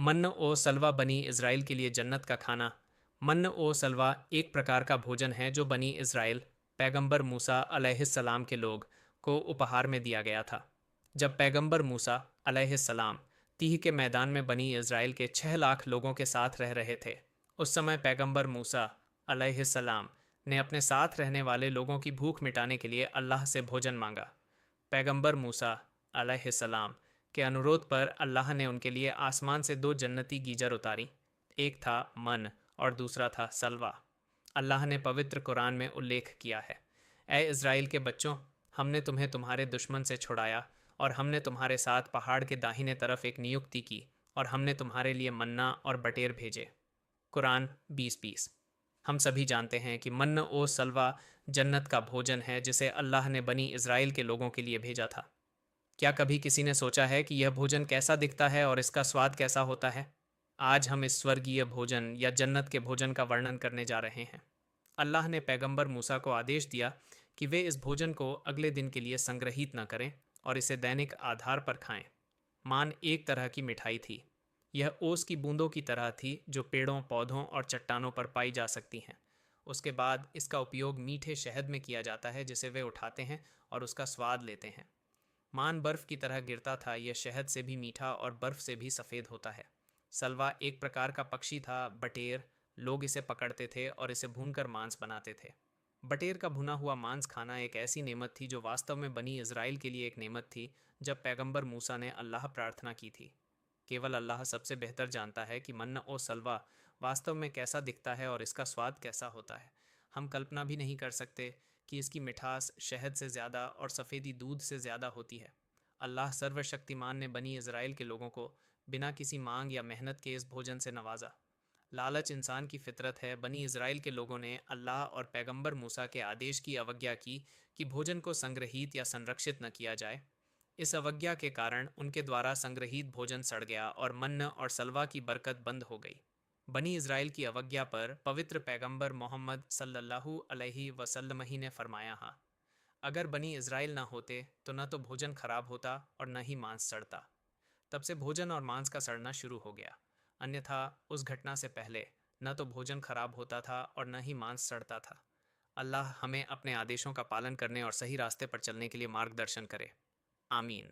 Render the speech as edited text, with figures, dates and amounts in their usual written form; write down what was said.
मन्न ओ सलवा बनी इज़राइल के लिए जन्नत का खाना। मन्न ओ सलवा एक प्रकार का भोजन है जो बनी इज़राइल पैगंबर मूसा अलैहिस्सलाम के लोग को उपहार में दिया गया था। जब पैगंबर मूसा अलैहिस्सलाम तीह के मैदान में बनी इज़राइल के 6 लाख लोगों के साथ रह रहे थे, उस समय पैगंबर मूसा अलैहिस्सलाम ने अपने साथ रहने वाले लोगों की भूख मिटाने के लिए अल्लाह से भोजन मांगा। पैगंबर मूसा अलैहिस्सलाम के अनुरोध पर अल्लाह ने उनके लिए आसमान से 2 जन्नती गीजर उतारी। एक था मन और दूसरा था सलवा। अल्लाह ने पवित्र कुरान में उल्लेख किया है, ए इज़राइल के बच्चों, हमने तुम्हें तुम्हारे दुश्मन से छुड़ाया और हमने तुम्हारे साथ पहाड़ के दाहिने तरफ एक नियुक्ति की और हमने तुम्हारे लिए मन्ना और बटेर भेजे। कुरान 20:20। हम सभी जानते हैं कि मन्न ओ सलवा जन्नत का भोजन है जिसे अल्लाह ने बनी इज़राइल के लोगों के लिए भेजा था। क्या कभी किसी ने सोचा है कि यह भोजन कैसा दिखता है और इसका स्वाद कैसा होता है? आज हम इस स्वर्गीय भोजन या जन्नत के भोजन का वर्णन करने जा रहे हैं। अल्लाह ने पैगंबर मूसा को आदेश दिया कि वे इस भोजन को अगले दिन के लिए संग्रहित न करें और इसे दैनिक आधार पर खाएं। मान एक तरह की मिठाई थी। यह ओस की बूंदों की तरह थी जो पेड़ों, पौधों और चट्टानों पर पाई जा सकती हैं। उसके बाद इसका उपयोग मीठे शहद में किया जाता है जिसे वे उठाते हैं और उसका स्वाद लेते हैं। मान बर्फ की तरह गिरता था, यह शहद से भी मीठा और बर्फ से भी सफ़ेद होता है। सलवा एक प्रकार का पक्षी था। बटेर, लोग इसे पकड़ते थे और इसे भूनकर मांस बनाते थे। बटेर का भुना हुआ मांस खाना एक ऐसी नेमत थी जो वास्तव में बनी इज़राइल के लिए एक नेमत थी। जब पैगंबर मूसा ने अल्लाह प्रार्थना की थी, केवल अल्लाह सबसे बेहतर जानता है कि मन्ना और सलवा वास्तव में कैसा दिखता है और इसका स्वाद कैसा होता है। हम कल्पना भी नहीं कर सकते कि इसकी मिठास शहद से ज़्यादा और सफ़ेदी दूध से ज़्यादा होती है। अल्लाह सर्वशक्तिमान ने बनी इज़राइल के लोगों को बिना किसी मांग या मेहनत के इस भोजन से नवाजा। लालच इंसान की फितरत है। बनी इज़राइल के लोगों ने अल्लाह और पैगंबर मूसा के आदेश की अवज्ञा की कि भोजन को संग्रहित या संरक्षित न किया जाए। इस अवज्ञा के कारण उनके द्वारा संग्रहित भोजन सड़ गया और मन्न और सलवा की बरकत बंद हो गई। बनी इज़राइल की अवज्ञा पर पवित्र पैगंबर मोहम्मद सल्लल्लाहु अलैहि वसल्लम ही ने फरमाया, हाँ, अगर बनी इज़राइल ना होते तो न तो भोजन खराब होता और न ही मांस सड़ता। तब से भोजन और मांस का सड़ना शुरू हो गया। अन्यथा उस घटना से पहले न तो भोजन खराब होता था और न ही मांस सड़ता था। अल्लाह हमें अपने आदेशों का पालन करने और सही रास्ते पर चलने के लिए मार्गदर्शन करे। आमीन।